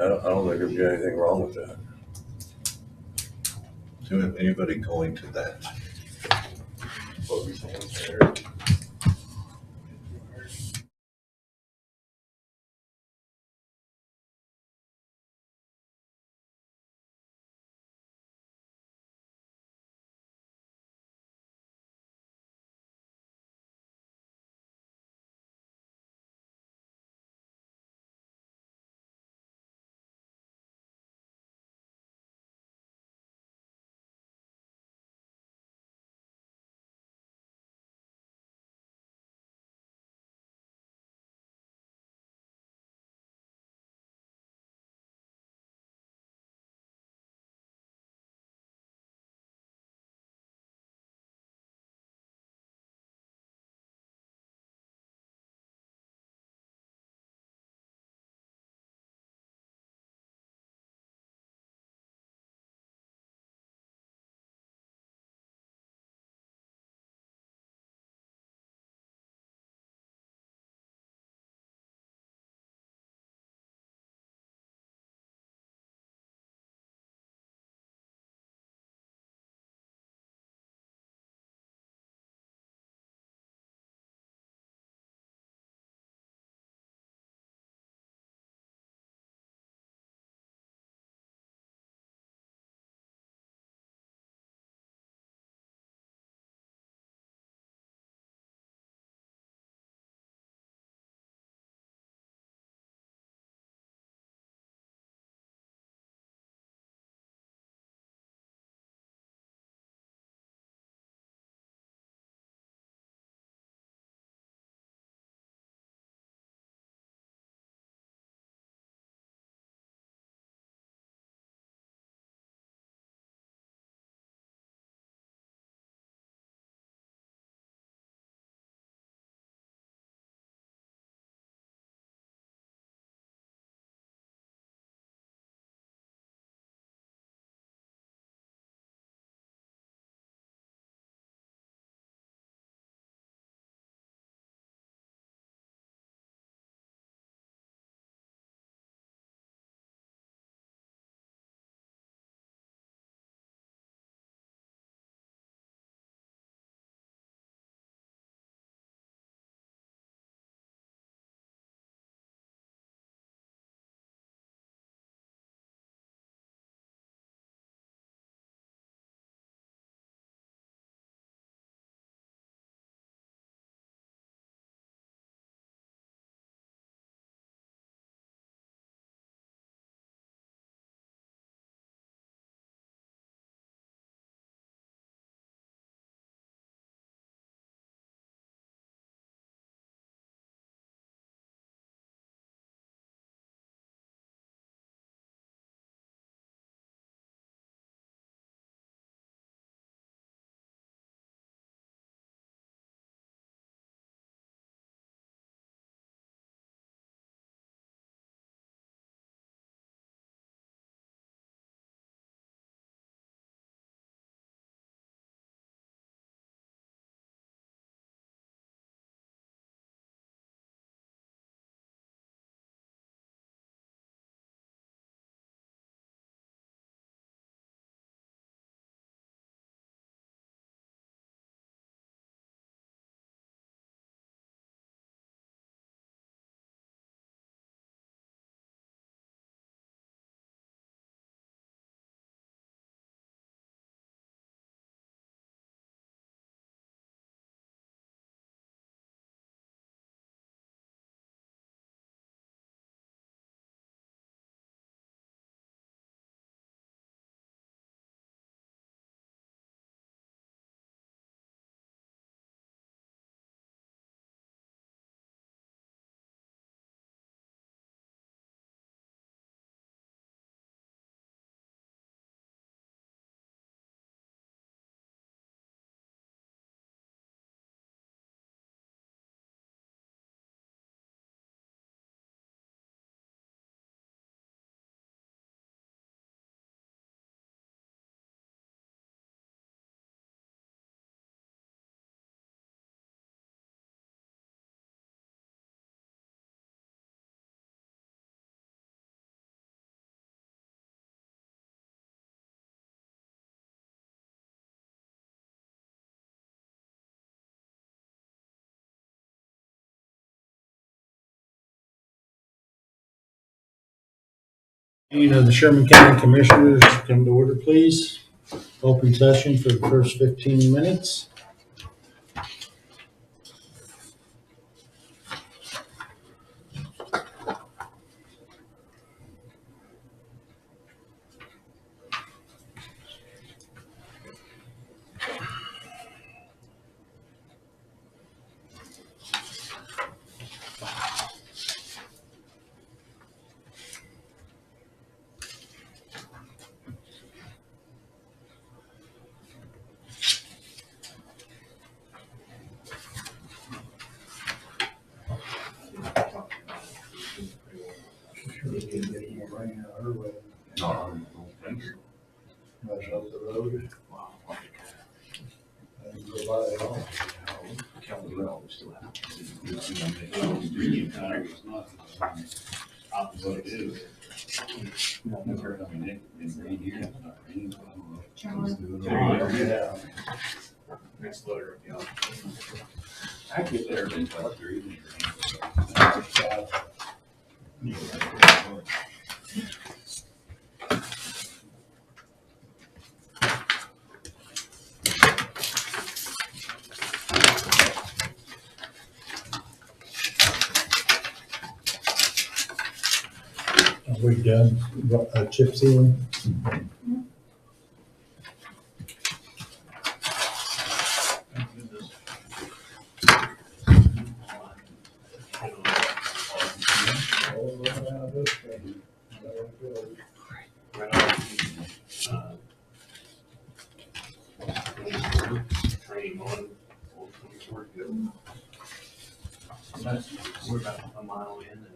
I don't think there'd be anything wrong with that. So anybody going to that? What we saying, sir? Meeting of the Sherman County Commissioners, come to order, please. Open session for the first 15 minutes. Next letter, yeah. I get there in like 3 years. Are we done? Chip sealing? Training on Old 24 good. We're about a mile in and.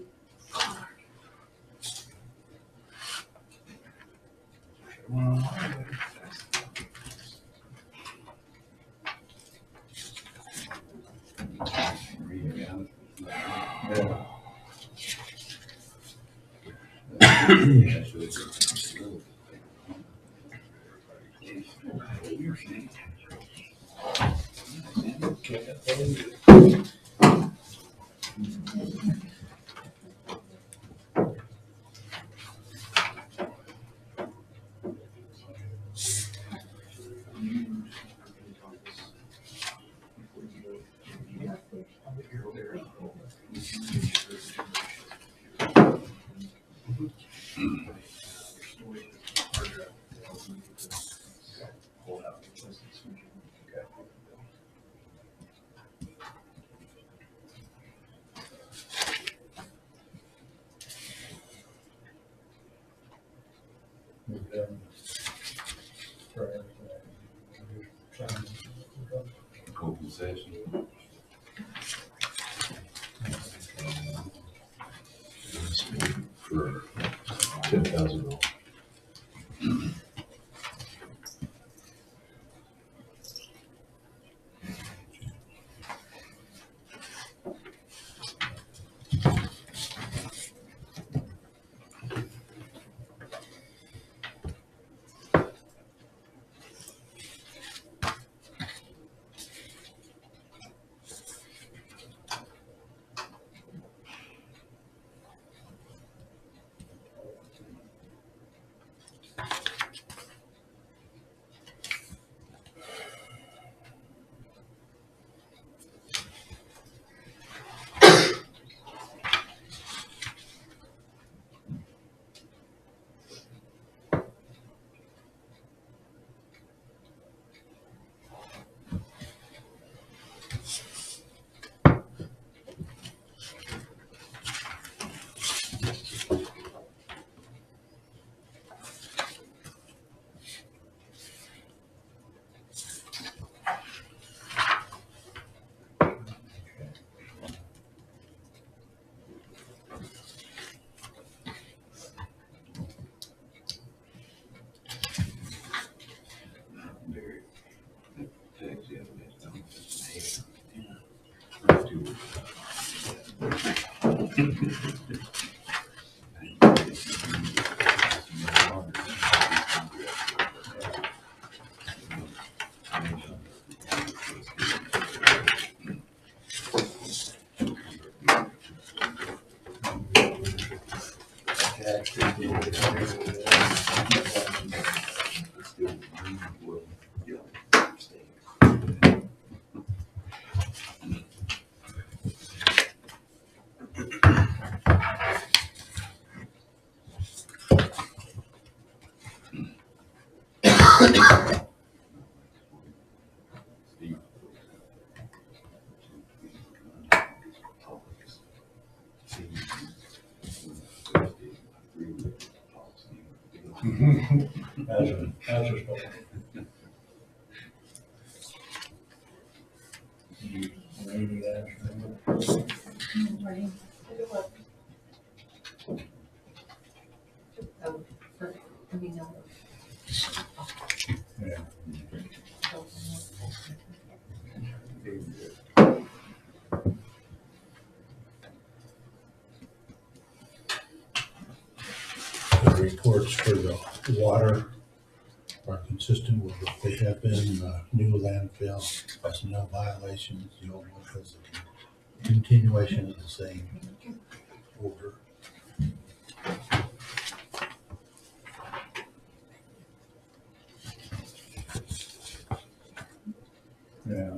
Open session. For $10,000. The reports for the water are consistent with what they have been. New landfill has no violations. The old one has a continuation of the same order. Yeah.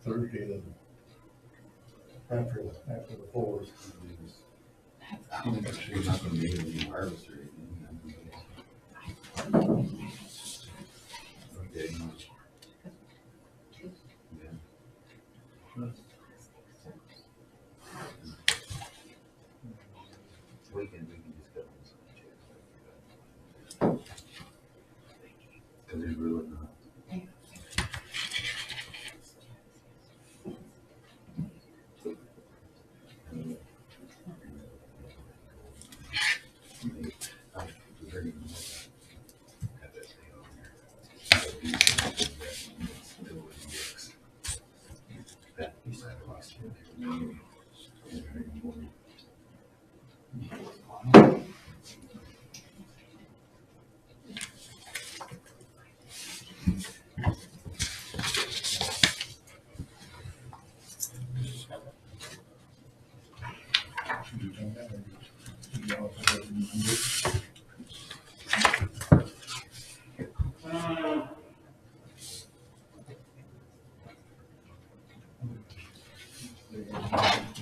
Thursday, after the fourth. I don't think she's not gonna be able to do harvest or anything. Okay. Yeah. We can just go. Cause there's really not.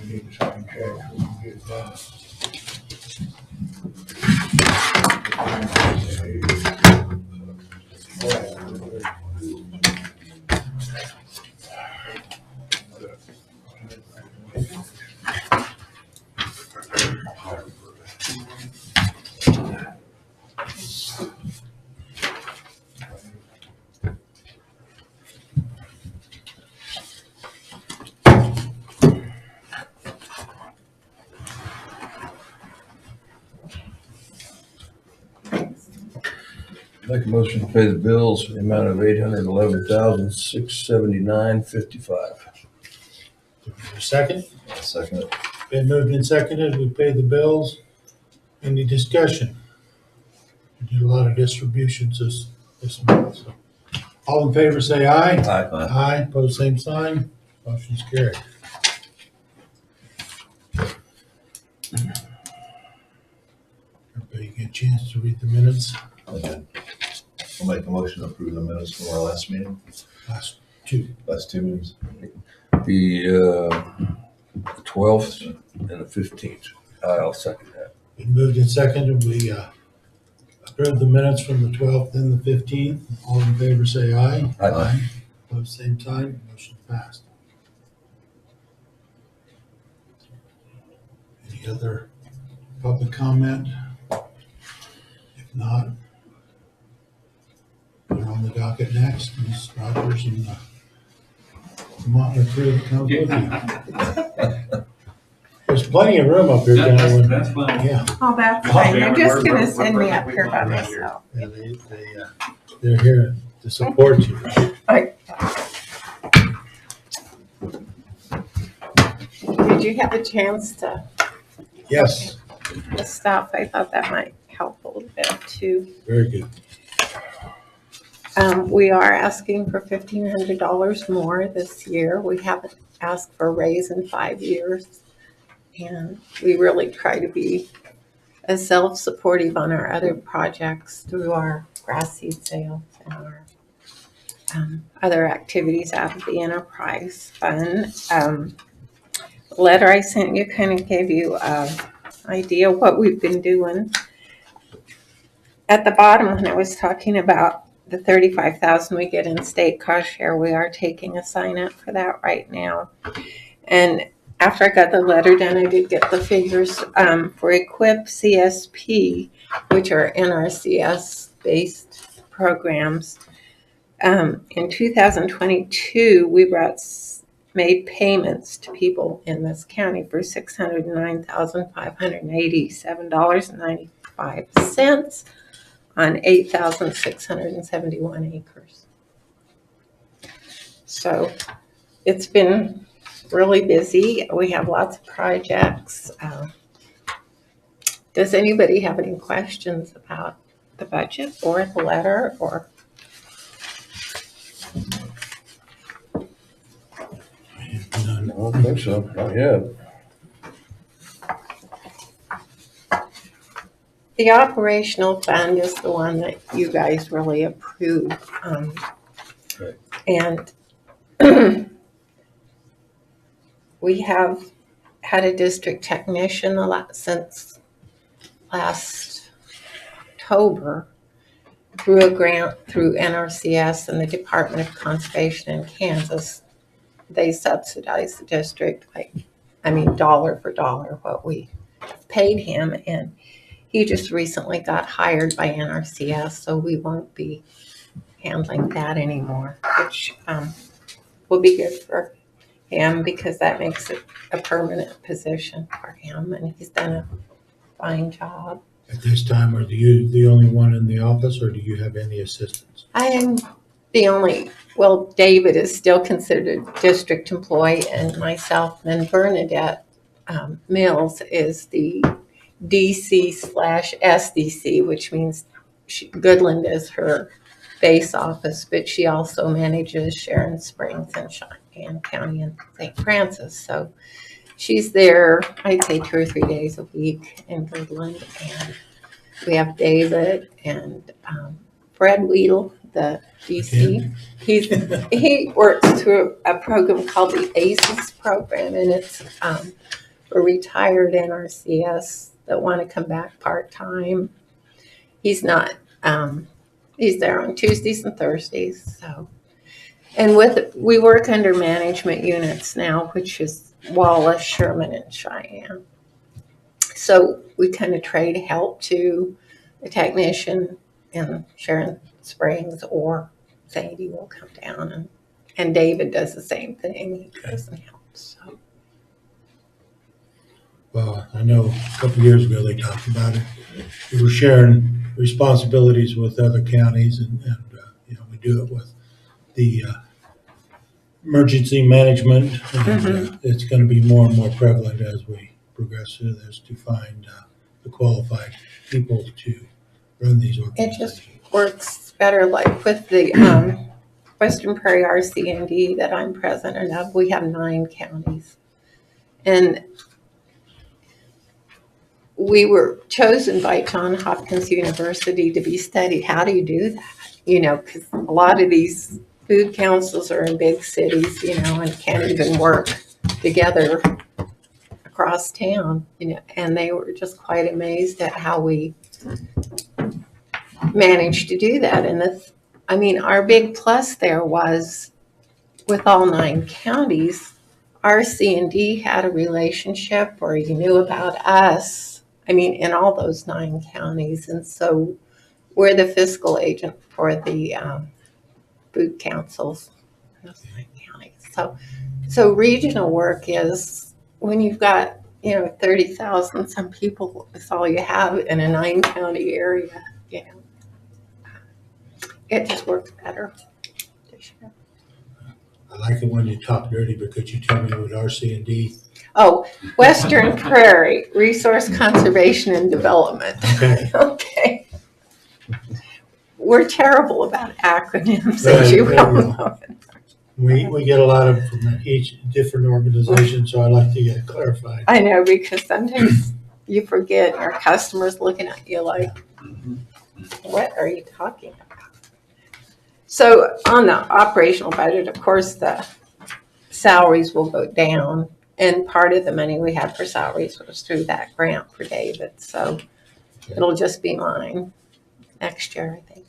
We need to sign checks, we can get it done. Make a motion to pay the bills in the amount of $811,679.55. Second? Second it. Been moved and seconded. We pay the bills. Any discussion? We did a lot of distributions this month. So. All in favor, say aye. Aye. Aye, pose same sign. Motion's carried. Everybody get a chance to read the minutes? Okay. I'll make a motion to approve the minutes from our last meeting, Last two. last 2 meetings. The 12th and the 15th. I'll second that. Been moved and seconded. We approve the minutes from the 12th and the 15th. All in favor, say aye. Aye. Pose same sign. Motion passed. Any other public comment? If not, we're on the docket next. Ms. Rogers and the motley crew that comes with you. There's plenty of room up here, gentlemen. That's fine. Yeah, Oh, that's Oh, fine. damn You're it, just we're- gonna we're send me up perfectly here by fine right here. myself. yeah, they're here to support you. Did you have a chance to Yes, the stuff? I thought that might help a little bit too. very good. We are asking for $1,500 more this year. We haven't asked for a raise in 5 years. And we really try to be as self-supportive on our other projects through our grass seed sales and our other activities out of the enterprise fund. The letter I sent you kind of gave you an idea of what we've been doing. At the bottom, when I was talking about the $35,000 we get in state cost share, we are taking a sign up for that right now. And after I got the letter done, I did get the figures for EQUIP CSP, which are NRCS-based programs. In 2022, we made payments to people in this county for $609,587.95 on 8,671 acres. So it's been really busy. We have lots of projects. Does anybody have any questions about the budget or the letter or? None. I don't think so, not yet. The operational fund is the one that you guys really approve. Right. And we have had a district technician since last October through a grant through NRCS and the Department of Conservation in Kansas. They subsidize the district, dollar for dollar what we paid him. And he just recently got hired by NRCS, so we won't be handling that anymore, which will be good for him because that makes it a permanent position for him, and he's done a fine job. At this time, are you the only one in the office, or do you have any assistants? I am the only, well, David is still considered a district employee, and myself, and Bernadette Mills is the DC/SDC, which means Goodland is her base office, but she also manages Sharon Springs and Cheyenne County and St. Francis. So she's there, I'd say 2 or 3 days a week in Goodland. And we have David and Fred Weedle, the DC. He works through a program called the ACES program, and it's for retired NRCS that want to come back part-time. He's not, he's there on Tuesdays and Thursdays. So, and we work under management units now, which is Wallace, Sherman, and Cheyenne. So we kind of trade help to a technician in Sharon Springs, or Sadie will come down, and David does the same thing. He goes and helps. So. Well, I know a couple of years ago they talked about it. We were sharing responsibilities with other counties, and we do it with the emergency management. And, it's going to be more and more prevalent as we progress through this to find the qualified people to run these organizations. It just works better, like with the Western Prairie RCND that I'm president of. We have 9 counties, and we were chosen by Johns Hopkins University to be studied. How do you do that? Because a lot of these food councils are in big cities, and can't even work together across town, and they were just quite amazed at how we managed to do that. And our big plus there was with all 9 counties, RC&D had a relationship, or you knew about us, in all those 9 counties. And so we're the fiscal agent for the food councils in those 9 counties. So regional work is when you've got, 30,000 some people, it's all you have in a 9-county area, It just works better. I like it when you talk dirty, but could you tell me what RC&D? Oh, Western Prairie Resource Conservation and Development. Okay. Okay. We're terrible about acronyms, as you well know. We get a lot of from each different organization, so I like to get it clarified. I know, because sometimes you forget, our customers looking at you like, what are you talking about? So on the operational budget, of course, the salaries will go down. And part of the money we had for salaries was through that grant for David. So it'll just be mine next year, I think.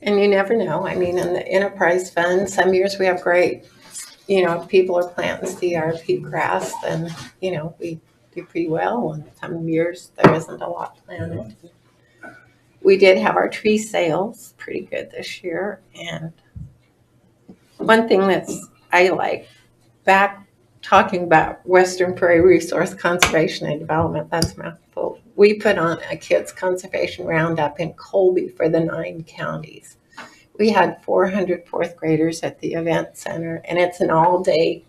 And you never know. I mean, in the enterprise fund, some years we have great, people are planting CRP grass, and, we do pretty well. And some years there isn't a lot planted. We did have our tree sales pretty good this year. And one thing I like, back talking about Western Prairie Resource Conservation and Development, that's a mouthful. We put on a kids conservation roundup in Colby for the 9 counties. We had 400 fourth graders at the event center, and it's an all-day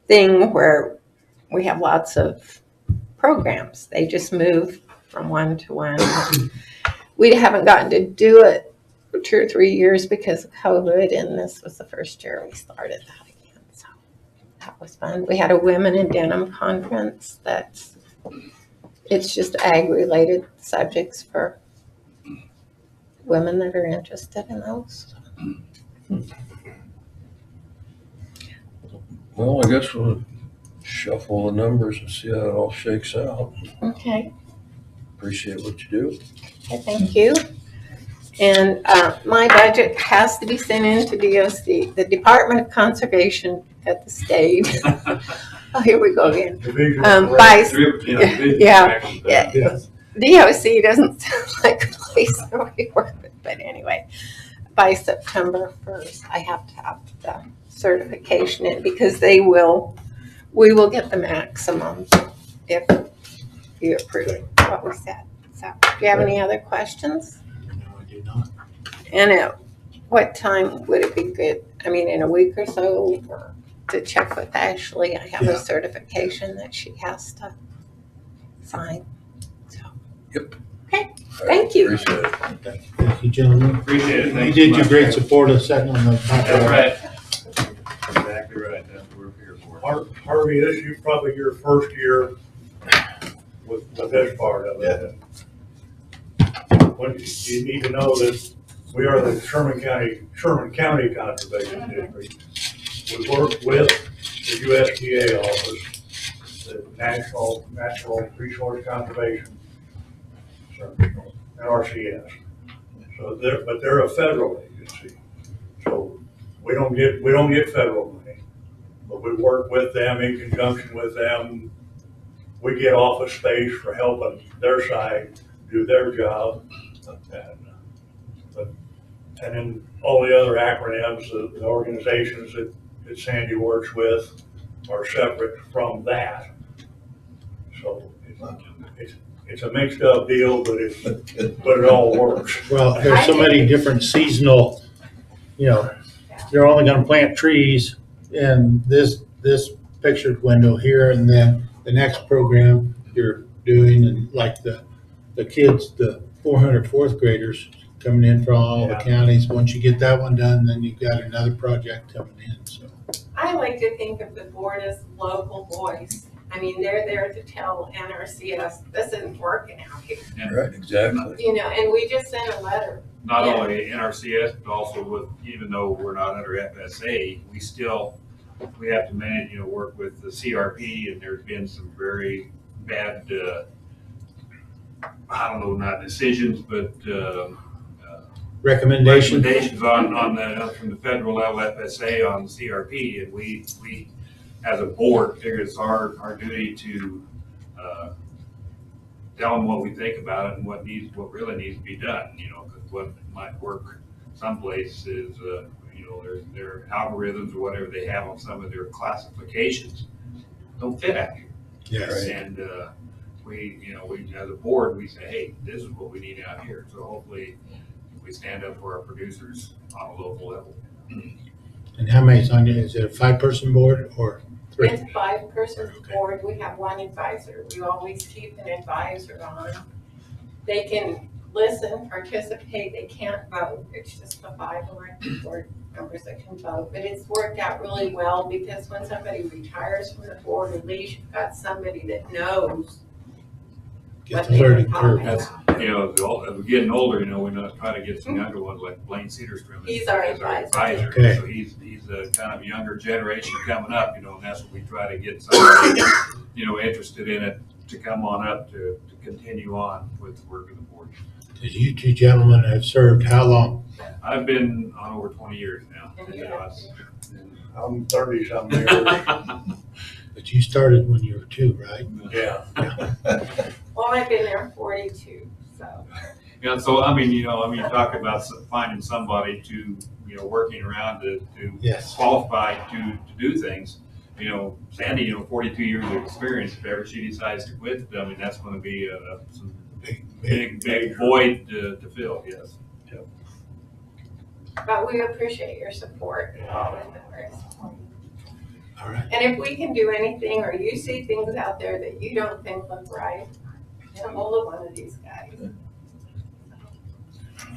thing where we have lots of programs. They just move from one to one. We haven't gotten to do it for 2 or 3 years because of COVID, and this was the first year we started that again. So that was fun. We had a women in denim conference it's just ag-related subjects for women that are interested in those. Well, I guess we'll shuffle the numbers and see how it all shakes out. Okay, Appreciate what you do. okay, thank you. And my budget has to be sent in to DOC, the Department of Conservation at the state. Oh, here we go again. By, yeah. DOC doesn't sound like a place that we work with, but anyway, by September 1st, I have to have the certification in because we will get the maximum if you approve what we said. So, do you have any other questions? No, I do not. And at what time would it be good? I mean, in a week or so, or to check with Ashley. I have a certification that she has to sign. So. Yep. Okay. Thank you. Appreciate it. Thank you, gentlemen. Appreciate it. You Thanks did so your much, great guys. support of setting on the contract. That's right. Exactly right. That's what we're here for. Harvey, this is probably your first year with this part of it. What you need to know that we are the Sherman County Conservation District. We work with the USDA office, the National Resource Conservation Service, and RCS. So they're a federal agency. So we don't get federal money, but we work with them in conjunction with them. We get office space for helping their side do their job. And then all the other acronyms, the organizations that Sandy works with are separate from that. So it's a mixed up deal, but it all works. Well, there's so many different seasonal, you're only gonna plant trees in this pictured window here, and then the next program you're doing, and like the kids, the 400 fourth graders coming in from all the counties. Once you get that one done, then you've got another project coming in, so. I like to think of the board as local voice. I mean, they're there to tell NRCS, this isn't working out here. Right, exactly. And we just sent a letter. Not only NRCS, but also with, even though we're not under FSA, we have to manage, work with the CRP, and there's been some very bad, I don't know, not decisions, but Recommendations. on from the federal level FSA on the CRP, and we as a board figure it's our duty to tell them what we think about it and what really needs to be done, you know, because what might work someplace is, you know, their algorithms or whatever they have on some of their classifications don't fit out here. Yes. And, we, as a board, we say, hey, this is what we need out here. So hopefully we stand up for our producers on a local level. And how many's on it? Is it a 5-person board or 3? It's a 5-person board. We have 1 advisor. We always keep an advisor on. They can listen, participate, they can't vote. It's just the 5 elected board members that can vote. But it's worked out really well because when somebody retires from the board, at least you've got somebody that knows Get what the they've learning been curve. talking about. You know, as we're getting older, you know, we're not trying to get some younger ones like Blaine Cedarstrom. He's our as advisor. Okay. So he's a kind of younger generation coming up, you know, and that's what we try to get somebody, you know, interested in it to come on up to continue on with the work of the board. You 2 gentlemen have served how long? I've been on over 20 years now. And you You know, have it's- I'm 30-something years. But you started when you were 2, right? Yeah. Well, I've been there 42, so. Yeah, so I mean, you talk about finding somebody to, you know, working around to Yes. qualify to do things. You know, Sandy, you know, 42 years of experience. If ever she decides to quit, I mean, that's going to be some big void to fill. Yes. But we appreciate your support and all of that. All right. And if we can do anything, or you see things out there that you don't think look right, get a hold of one of these guys.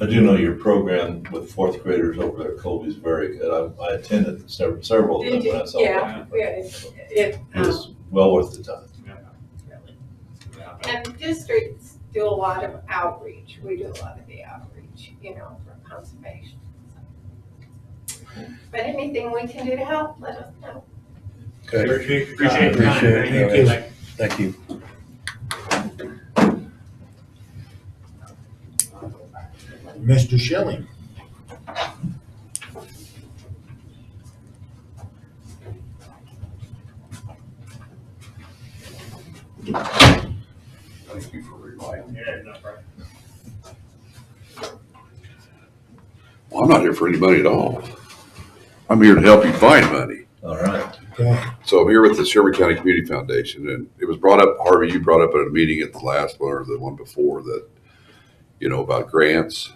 I do know your program with 4th graders over there, Colby's very good. I attended several of them when I saw Yeah, that. it, It was well worth the time. and districts do a lot of outreach. We do a lot of the outreach, you know, for conservation. But anything we can do to help, let us know. Okay, Appreciate your Appreciate time. your time. Appreciate it, Thank you. thank you. Mr. Schilling. Thank you for reminding me. Yeah, no problem. Well, I'm not here for any money at all. I'm here to help you find money. All right. Okay. So I'm here with the Sherman County Community Foundation, and it was brought up, Harvey, you brought up at a meeting at the last one or the one before that, you know, about grants.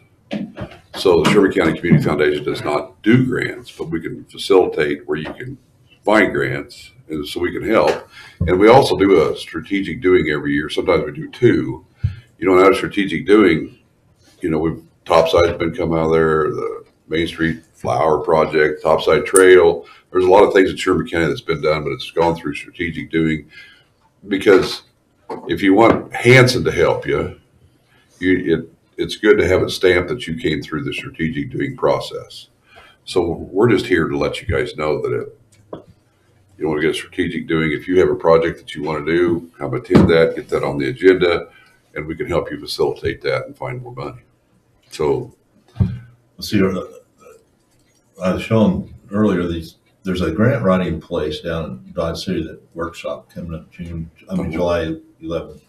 So the Sherman County Community Foundation does not do grants, but we can facilitate where you can find grants, and so we can help. And we also do a strategic doing every year. Sometimes we do 2. You know, out of strategic doing, you know, Topside's been coming out of there, the Main Street Flower Project, Topside Trail. There's a lot of things in Sherman County that's been done, but it's gone through strategic doing. Because if you want Hanson to help you, it's good to have it stamped that you came through the strategic doing process. So we're just here to let you guys know that you want to get strategic doing. If you have a project that you want to do, come attend that, get that on the agenda, and we can help you facilitate that and find more money. So, See, I was shown earlier there's a grant writing place down in Dodge City, that workshop coming up July 11th.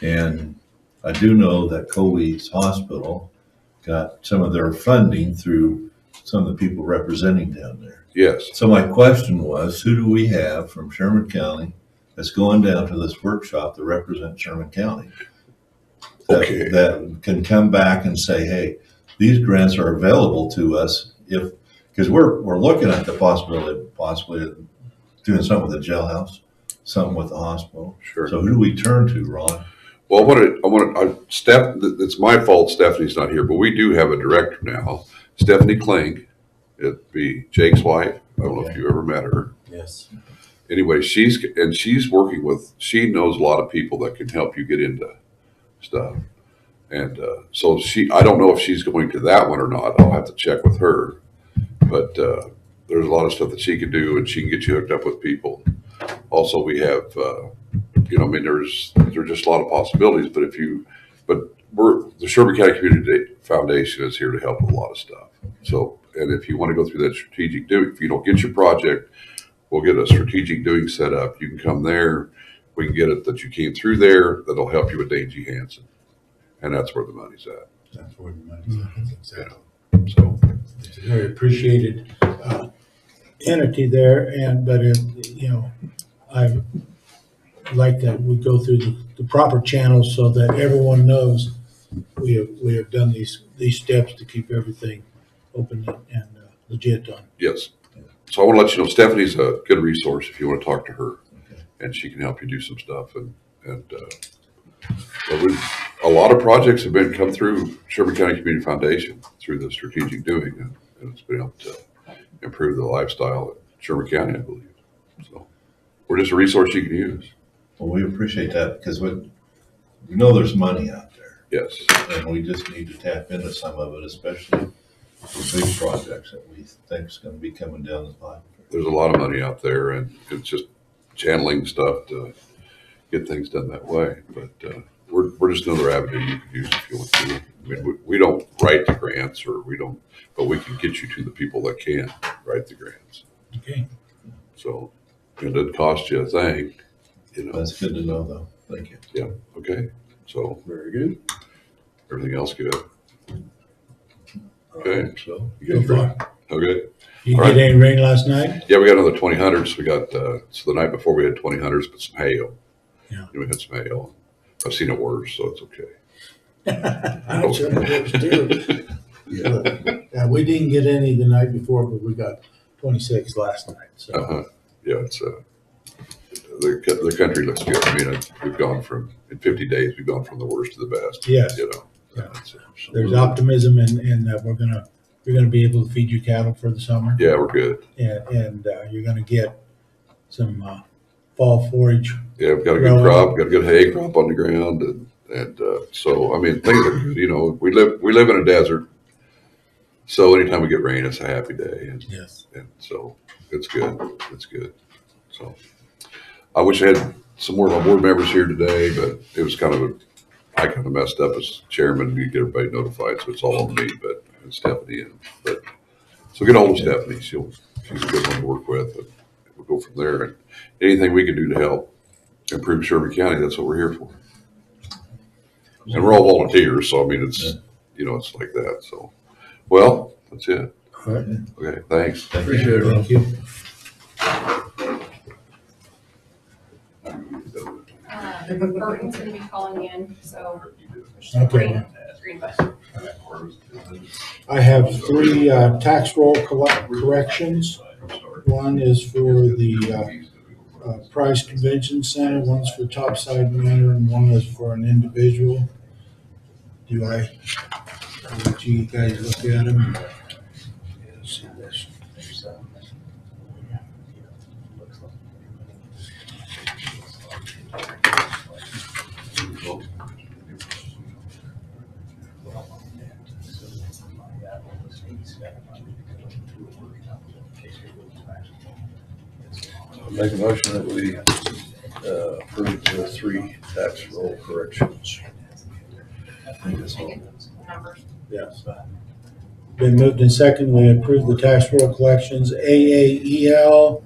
And I do know that Colby's Hospital got some of their funding through some of the people representing down there. yes. So my question was, who do we have from Sherman County that's going down to this workshop to represent Sherman County? Okay. That can come back and say, hey, these grants are available to us because we're looking at the possibility of possibly doing something with the jailhouse, something with the hospital. Sure. So who do we turn to, Ron? Well, Steph, it's my fault Stephanie's not here, but we do have a director now, Stephanie Kling. It'd be Jake's wife. I don't know if you ever met her. Yes. Anyway, she knows a lot of people that can help you get into stuff. And so I don't know if she's going to that one or not. I'll have to check with her. But there's a lot of stuff that she can do, and she can get you hooked up with people. Also, we have, there's just a lot of possibilities. But the Sherman County Community Foundation is here to help with a lot of stuff. So, and if you want to go through that strategic doing, if you don't get your project, we'll get a strategic doing set up. You can come there. we can get it that you came through there, that'll help you with Dangy Hansen. And that's where the money's at. That's where the money's at, exactly. So, It's a very appreciated entity there, but I like that we go through the proper channels so that everyone knows we have done these steps to keep everything open and legit on. yes. So I want to let you know, Stephanie's a good resource if you want to talk to her, and she can help you do some stuff. A lot of projects have come through Sherman County Community Foundation through the strategic doing, and it's been able to improve the lifestyle at Sherman County, I believe. So we're just a resource you can use. Well, we appreciate that because we know there's money out there, Yes. and we just need to tap into some of it, especially for big projects that we think is going to be coming down the pipe. There's a lot of money out there, and it's just channeling stuff to get things done that way. But we're just another avenue you could use if you want to. I mean, we don't write the grants, but we can get you to the people that can write the grants. Okay. So it doesn't cost you a thing, That's good to know, though. Thank you. Yeah. Okay. So Very good. everything else good. Okay. So, You So guys far. ready? Okay. You All get right. any rain last night? Yeah, we got another 20 We got so the night before we had 20 but some hail. Yeah. We had some hail. I've seen it worse, so it's okay. I'm sure it was too. Yeah, we didn't get any the night before, but we got 26 last night, so. Yeah, it's the country looks good. I mean, we've gone from in 50 days, we've gone from the worst to the best. Yes. Yeah. There's optimism and that you're gonna be able to feed your cattle for the summer. Yeah, we're good. And you're gonna get some fall forage. Yeah, we've got a good Growing. crop, got a good hay crop on the ground, and so I mean things are good. We live in a desert, so anytime we get rain, it's a happy day, Yes. and so it's good. It's good. So I wish I had some more of my board members here today, but it was I kind of messed up as chairman. You get everybody notified, so it's all on me. But and Stephanie, so get hold of Stephanie. She's a good one to work with, and we'll go from there. And anything we can do to help improve Sherman County, that's what we're here for. And we're all volunteers, so I mean, it's it's like that. So, well, that's it. All right. Okay, thanks. Appreciate it, Ron. Thank you. Burton's gonna be calling in, so. Okay. Green button. I have three tax roll corrections. One is for the Price Convention Center, one's for Topside Manor, and one is for an individual. Do I let you guys look at them? See this. I'll make a motion that we approve the 3 tax roll corrections. Numbers. Yes. Been moved in second, we approve the tax roll collections AAEL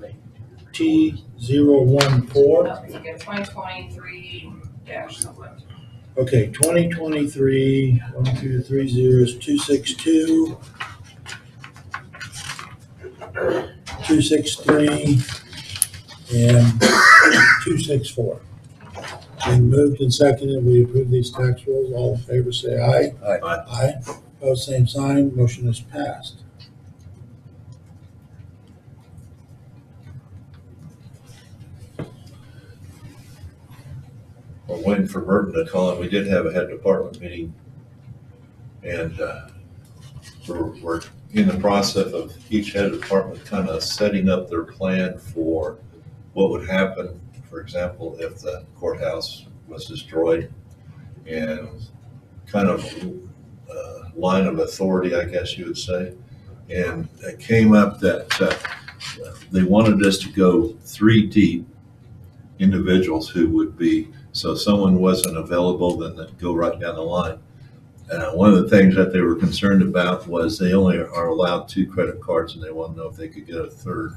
T014. Oh, you get 2023 dash something. Okay, 2023, 1, 2, 3 zeros, 262, 263, and 264. Been moved and seconded, we approve these tax rolls. All in favor, say aye. Aye. Aye. Opposed, same sign. Motion is passed. we're waiting for Burton to call in. We did have a head department meeting, and we're in the process of each head department kind of setting up their plan for what would happen, for example, if the courthouse was destroyed, and kind of line of authority, I guess you would say. And it came up that they wanted us to go 3 deep, individuals who would be, so if someone wasn't available, then they'd go right down the line. One of the things that they were concerned about was they only are allowed 2 credit cards, and they want to know if they could get a third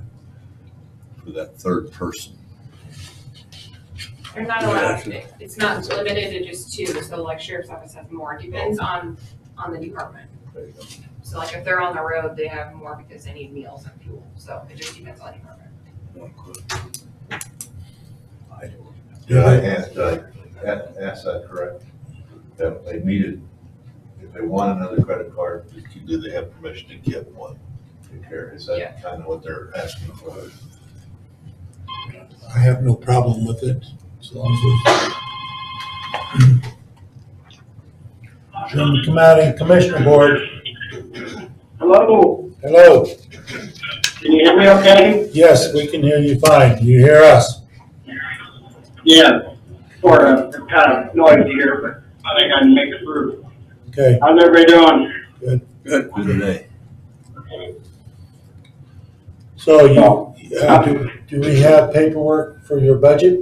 for that third person. They're not allowed, it's not limited to just two, so like sheriff's office has more, it depends on the department. So like if they're on the road, they have more because they need meals and fuel, so it just depends on the department. Did I ask that correct? That they needed, if they want another credit card, do they have permission to get one? Is Yeah. that kind of what they're asking for? I have no problem with it, as long as it's. Sherman County Commissioner Board, Hello, hello. can you hear me okay? Yes, we can hear you fine. You hear us? Yeah, sort of, it's kind of noisy here, but I think I can make it through. Okay, How's everybody doing? Good today. so do we have paperwork for your budget?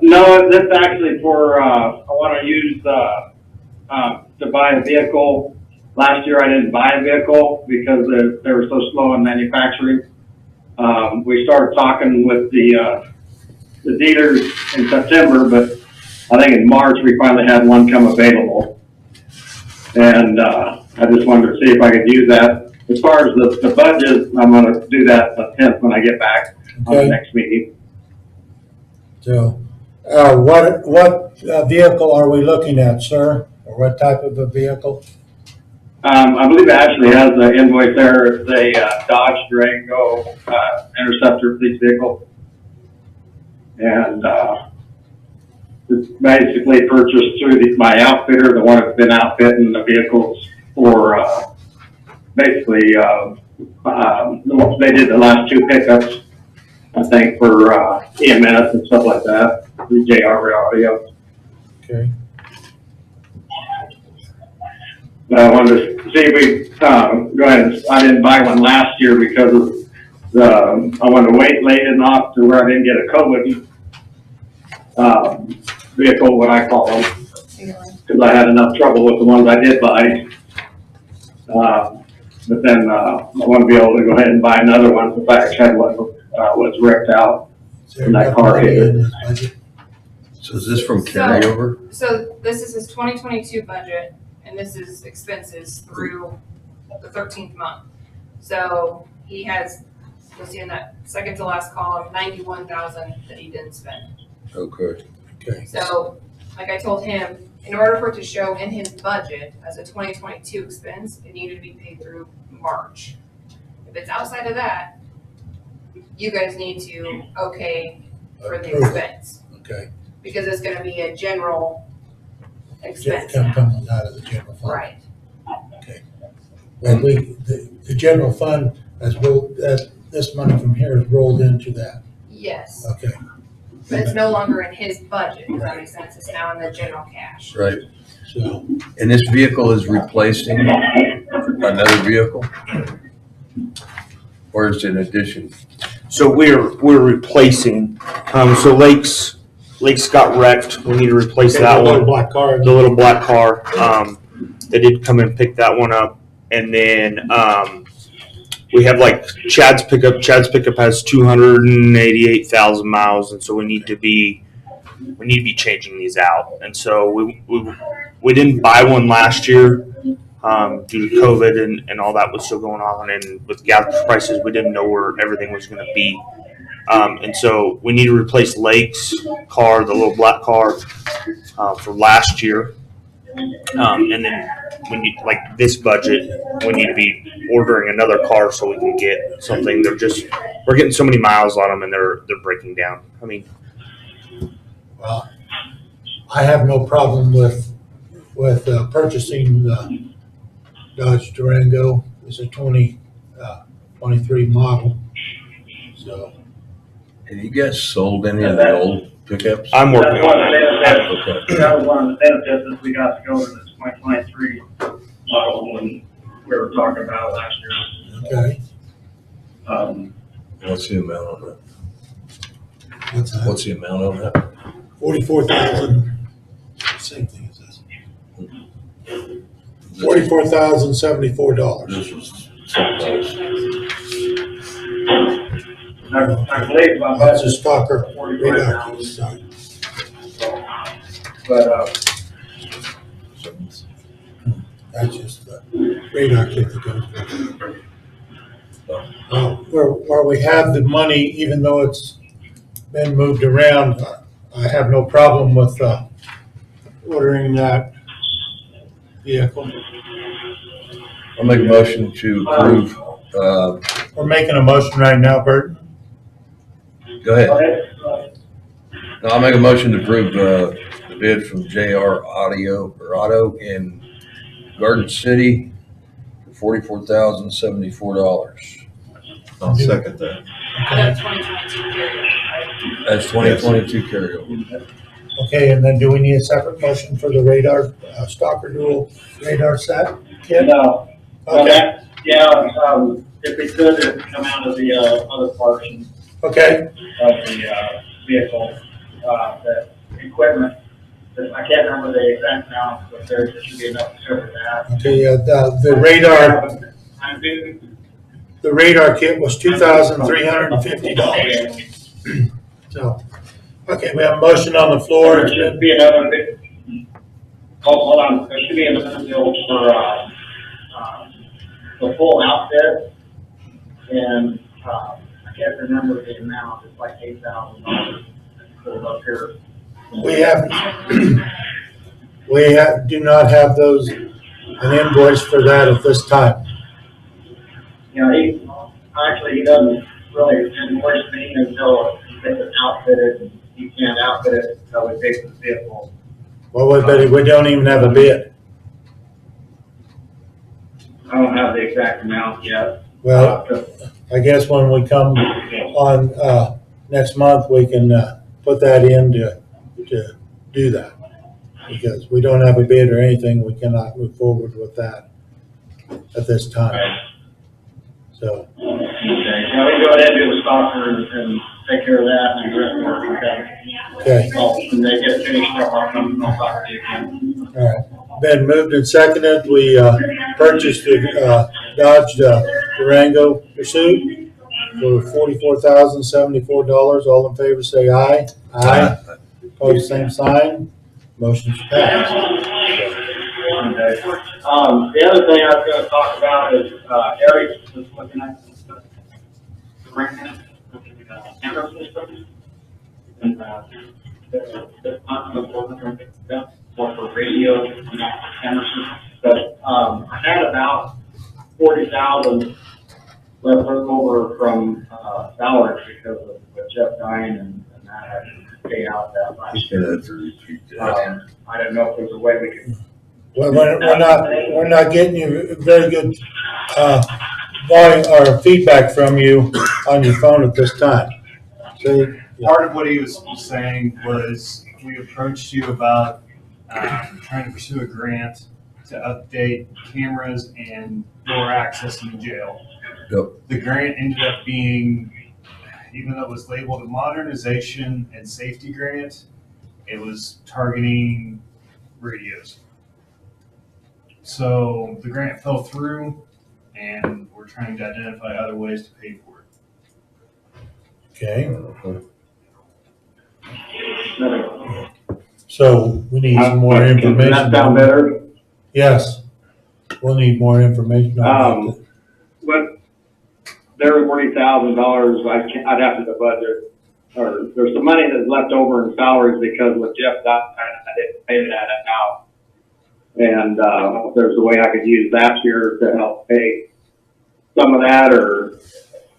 No, this actually for, I want to use, to buy a vehicle. Last year I didn't buy a vehicle because they were so slow in manufacturing. We started talking with the dealers in September, but I think in March we finally had one come available. And I just wanted to see if I could use that. As far as the budget, I'm going to do that the 10th when I get back on the Okay. next meeting. So, what vehicle are we looking at, sir? Or what type of a vehicle? I believe it actually has the invoice there. It's a Dodge Durango Interceptor police vehicle. And it's basically purchased through my outfitter, the one that's been outfitting the vehicles for basically they did the last two pickups, I think, for EMS and stuff like that, the JR audio. Okay. But I wanted to see if we, go ahead, I didn't buy one last year because of I wanted to wait late enough to where I didn't get a COVID vehicle, what I call them, because I had enough trouble with the ones I did buy. But then I want to be able to go ahead and buy another one if I had one was wrecked out. Is there And that enough car money hit it. in this budget? So is this from carryover? So this is his 2022 budget, and this is expenses through the 13th month. So he has, you'll see in that second to last column, 91,000 that he didn't spend. Okay. Okay, So, like I told him, in order for it to show in his budget as a 2022 expense, it needed to be paid through March. If it's outside of that, you guys need to okay for the Approve. expense, okay. because it's gonna be a general expense Come now. coming out of the general fund. Right, And the general fund has rolled, this money from here is rolled into that. yes, Okay, but it's no longer in his budget, does that make sense? It's now in the general cash. Right. so, And this vehicle is replacing another vehicle? Or is it in addition? So we're replacing, so Lakes got wrecked. We need to replace that the little one. black car. The little black car. They did come and pick that one up. And then, we have like Chad's pickup. Chad's pickup has 288,000 miles. And so we need to be changing these out. And so we didn't buy one last year. Due to COVID and all that was still going on, and with gas prices, we didn't know where everything was going to be. And so we need to replace Lake's car, the little black car, from last year. And then we need, like this budget, we need to be ordering another car so we can get something. We're getting so many miles on them, and they're breaking down. I mean, Well, I have no problem with purchasing the Dodge Durango. It's a 23 model. So, Have you guys sold any of the old pickups? I'm working That's one on of that. the benefits. That was one of the benefits that we got to go to this 2023 model when we were talking about last year. okay. What's the amount on that? What's that? What's the amount on that? 44,000, same thing as this. $44,074. This was $7. I believe my That's a budget's stalker radar 45,000. kit, sorry. But, That's just the radar kit that goes with it. Where we have the money, even though it's been moved around, I have no problem with ordering that vehicle. I'll make a motion to approve, We're making a motion right now, Bert. go ahead. okay, No, I'll make a motion to approve, the bid from JR Auto in Garden City for $44,074. I'll second that. Out of 2022 carryover, right? That's 2022 carryover. Okay, and then do we need a separate motion for the radar, stalker dual radar set kit? no, well, Okay, that, yeah, if we could, it'd come out of the, other portion okay, of the, vehicle, the equipment. I can't remember the exact amount, but there should be enough to cover that. okay, the radar kit was $2,350. So, okay, we have a motion on the floor. There should be another bit, hold on, there should be another bill for, the full outfit. And, I can't remember the amount, it's like $8,000. Pulled up here. Do not have those, an invoice for that at this time. You know, he doesn't really invoice me until it's outfitted, and he can't outfit it until we fix the vehicle. Well, we don't even have a bid. I don't have the exact amount yet. Well, I guess when we come on, next month, we can, put that in to do that. Because we don't have a bid or anything, we cannot move forward with that at this time. So, Okay, now we can go ahead and do the stalker and take care of that and the rest work, okay? okay, Well, when they get finished up, I'll come, I'll talk to you again. all right. Been moved and seconded, we, purchased the, Dodge Durango Pursuit for $44,074. All in favor, say aye. Aye. Opposed, same sign. Motion's passed. Okay. The other thing I was gonna talk about is, Eric was looking at some stuff. Camera system. And, for radio, camera system. But, I had about 40,000 left over from, salaries because of Jeff dying and that had to pay out that last year. I didn't know if there was a way we could. Well, we're not getting you very good, volume or feedback from you on your phone at this time. So, Part of what he was saying was we approached you about trying to pursue a grant to update cameras and door access in the jail. Yep. The grant ended up being, even though it was labeled a modernization and safety grant, it was targeting radios. So the grant fell through, and we're trying to identify other ways to pay for it. okay, so we need some more Does information. that sound better? Yes, we'll need more information on that. But there were $40,000, I'd have to budget, or there's some money that's left over in salaries because with Jeff died, I didn't pay that out. And, if there's a way I could use that year to help pay some of that, or,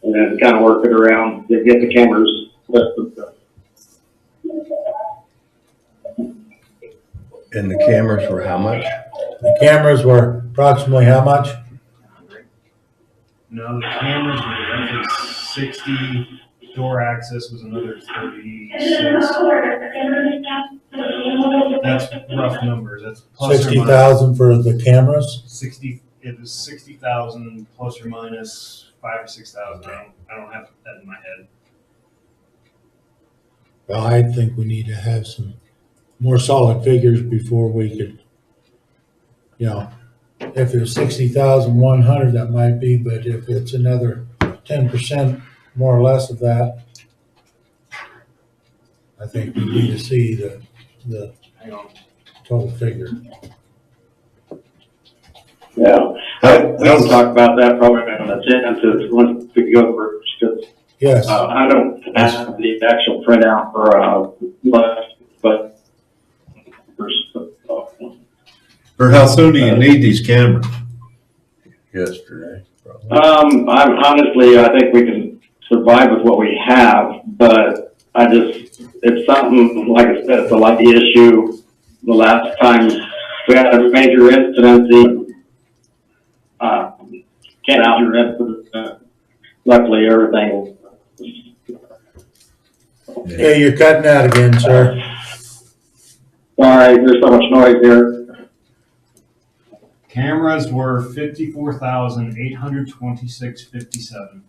and then kind of work it around to get the cameras listed. And the cameras were how much? The cameras were approximately how much? No, the cameras were roughly 60, door access was another 36. That's rough numbers, that's plus or minus 60,000 for the cameras? 60, it was 60,000 plus or minus 5,000 or 6,000, I don't have that in my head. Well, I think we need to have some more solid figures before we could, if it's 60,100, that might be, but if it's another 10% more or less of that. I think we need to see the Hang on. total figure. Yeah, we can talk about that probably on the 10th, once we go over, because, Yes, I don't have the actual printout for, left, but. Or how soon do you need these cameras? Yesterday, probably. I'm honestly, I think we can survive with what we have, but it's something, like I said, it's a light issue. The last time we had a major incident, can't out your incident. Luckily, everything. okay, you're cutting out again, sir. Sorry, there's so much noise here. Cameras were 54,826.57.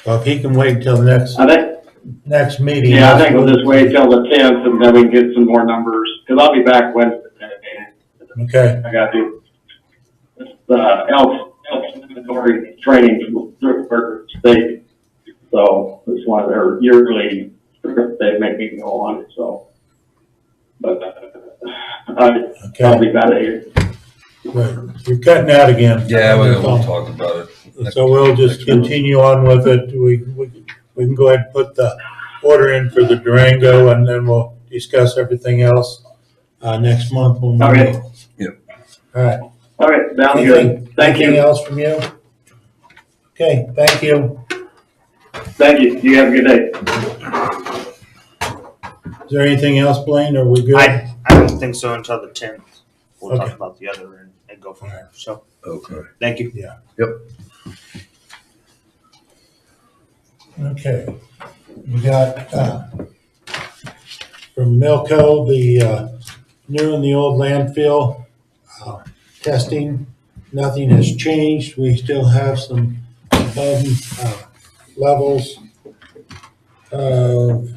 Well, if he can wait until the I think, next meeting. yeah, I think we'll just wait till the 10th and then we can get some more numbers, because I'll be back Wednesday. Okay, I gotta do health inventory training for state. So it's one of their yearly trips they make me go on, so. But, I'll okay, be back here. good. You're cutting out again. Yeah, we'll talk about it. So we'll just continue on with it. We can go ahead and put the order in for the Durango, and then we'll discuss everything else, next month when we Okay. meet. Yep. All right. All right, sounds good. Thank Anything you. else from you? Okay, thank you. Thank you. You have a good day. Is there anything else, Blaine? Are we good? I don't think so until the 10th. We'll Okay. talk about the other and go from there. So, Okay. thank you. Okay. We got, from Milco, the, new and the old landfill, testing. Nothing has changed. We still have some above, levels of,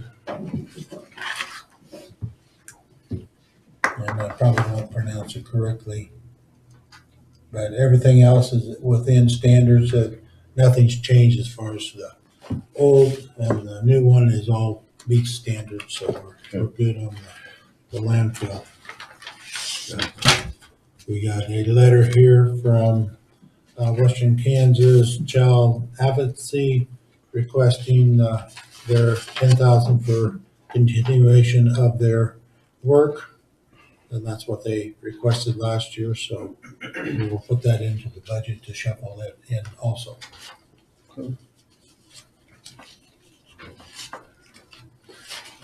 and I probably won't pronounce it correctly, but everything else is within standards. Nothing's changed as far as the old, and the new one is all meets standards, so we're good on the landfill. We got a letter here from Western Kansas Child Advocacy requesting their $10,000 for continuation of their work, and that's what they requested last year. So we will put that into the budget to shuffle that in also.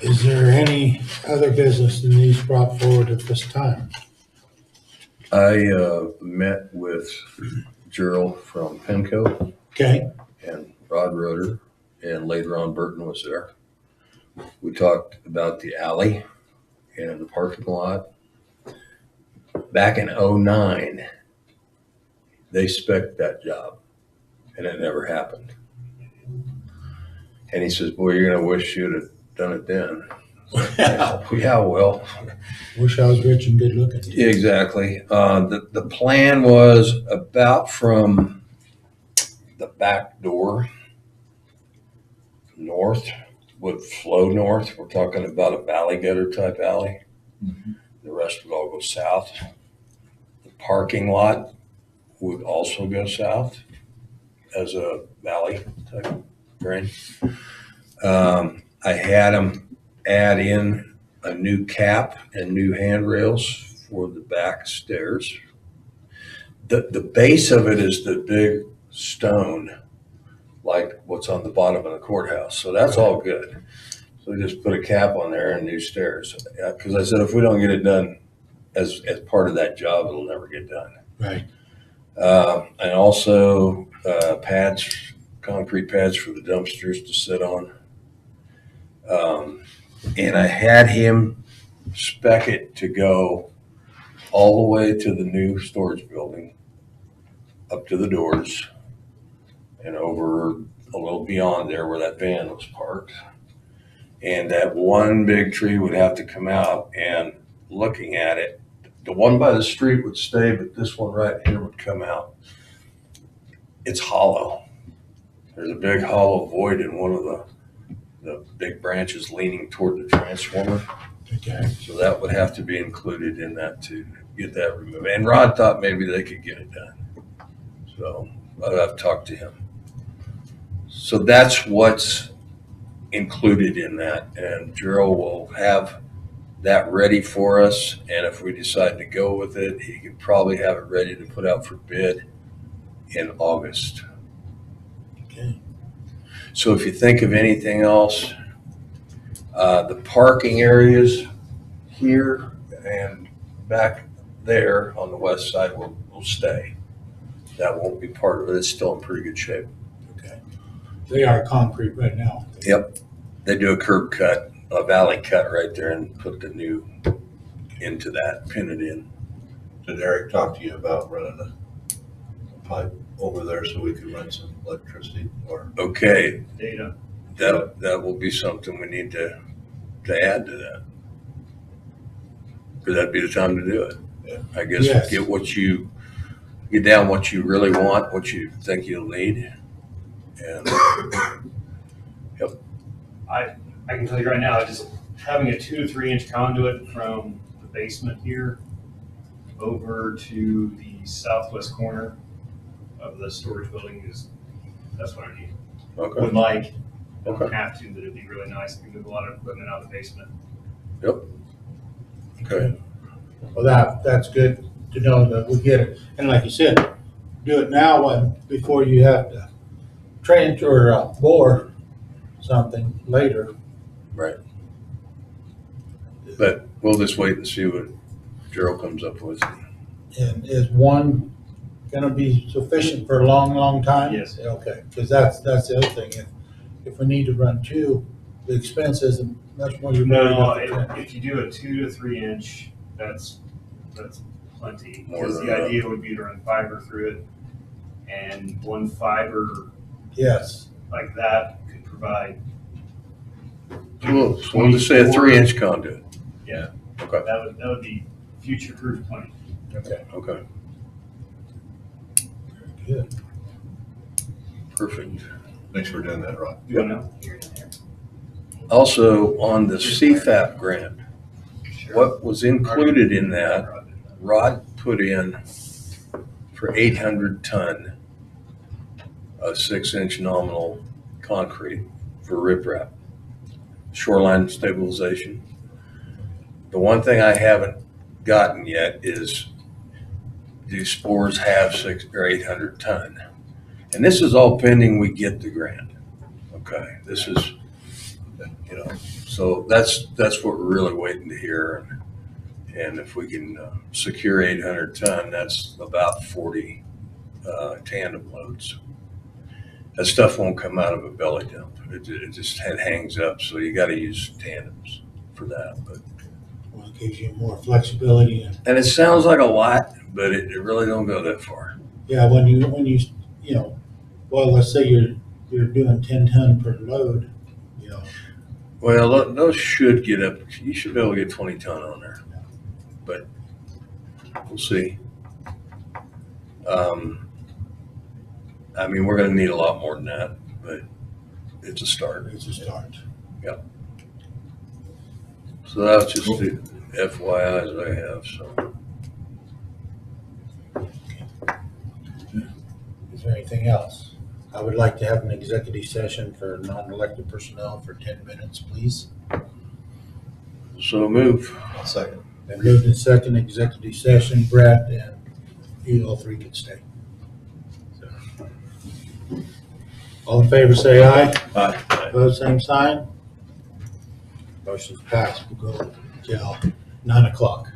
Is there any other business that needs brought forward at this time? I met with Gerald from Pimco Okay, and Rod Roeder, and later on Burton was there. We talked about the alley and the parking lot. Back in '09, they spec'd that job, and it never happened. And he says, boy, you're gonna wish you'd have done it then. Yeah, well, wish I was rich and good looking. exactly. The plan was about from the back door north, would flow north. We're talking about a valley gutter type alley. The rest would all go south. The parking lot would also go south as a valley type drain. I had them add in a new cap and new handrails for the back stairs. The base of it is the big stone, like what's on the bottom of the courthouse. So that's all good. So we just put a cap on there and new stairs. Because I said, if we don't get it done as part of that job, it'll never get done. Right. And also pads, concrete pads for the dumpsters to sit on. And I had him spec it to go all the way to the new storage building, up to the doors, and over a little beyond there where that van was parked. And that one big tree would have to come out, and looking at it, The one by the street would stay, but this one right here would come out. It's hollow. There's a big hollow void in one of the big branches leaning toward the transformer. Okay. So that would have to be included in that to get that removed. And Rod thought maybe they could get it done. So I've talked to him. So that's what's included in that. And Gerald will have that ready for us. And if we decide to go with it, he could probably have it ready to put out for bid in August. Okay. So if you think of anything else, the parking areas here and back there on the west side will stay. That won't be part of it. It's still in pretty good shape. Okay. They are concrete right now. Yep. They do a curb cut, a valley cut right there and put the new into that, pin it in. Did Eric talk to you about running a pipe over there so we could run some electricity or? Okay, Data. that will be something we need to add to that. Because that'd be the time to do it. Yeah. I guess Yes. get down what you really want, what you think you'll need. And I can tell you right now, just having a 2 to 3 inch conduit from the basement here over to the southwest corner of the storage building that's what I need. okay. Would like, don't Okay. have to, but it'd be really nice. We move a lot of equipment out of the basement. Okay. Well, that's good to know that we get it. And like you said, do it now before you have to trench or bore something later. Right. But we'll just wait and see what Gerald comes up with. And is one gonna be sufficient for a long, long time? Yes. Okay, because that's the other thing. If we need to run two, the expense isn't much more. No, if you do a 2 to 3 inch, that's plenty. More Because than the enough. idea would be to run fiber through it, and one fiber Yes, like that could provide. We'll just say a 3-inch conduit. Yeah. Okay. That would be future proof plenty. okay, Okay. good. Perfect. Thanks for doing that, Rod. You know? Also, on the CFAP grant, what was included in that, Rod put in for 800 ton of 6-inch nominal concrete for riprap, shoreline stabilization. The one thing I haven't gotten yet is, do spores have 600 or 800 ton? And this is all pending we get the grant. Okay, this is, so that's what we're really waiting to hear. And if we can secure 800 ton, that's about 40 tandem loads. That stuff won't come out of a belly dump. It just hangs up. So you got to use tandems for that. But Well, it gives you more flexibility and it sounds like a lot, but it really don't go that far. yeah, when you well, let's say you're doing 10 ton per load, Well, those should get up. You should be able to get 20 ton on there, but we'll see. I mean, we're going to need a lot more than that, but it's a start. it's a start. So that's just the FYIs I have. So Is there anything else? I would like to have an executive session for non-elected personnel for 10 minutes, please. move. Second. Then moved in second executive session, Brett and you all three can stay. All in favor, say aye. Aye. Opposed, same sign. Motion's passed. We'll go till 9:00.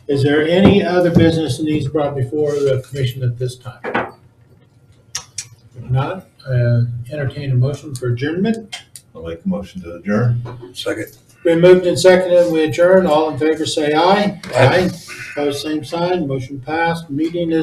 Is there any other business that needs brought before the commission at this time? If not, entertain a motion for adjournment. I'll make a motion to adjourn. Second. Been moved and seconded, we adjourn. All in favor say aye. Aye. Opposed, same sign. Motion passed. Meeting is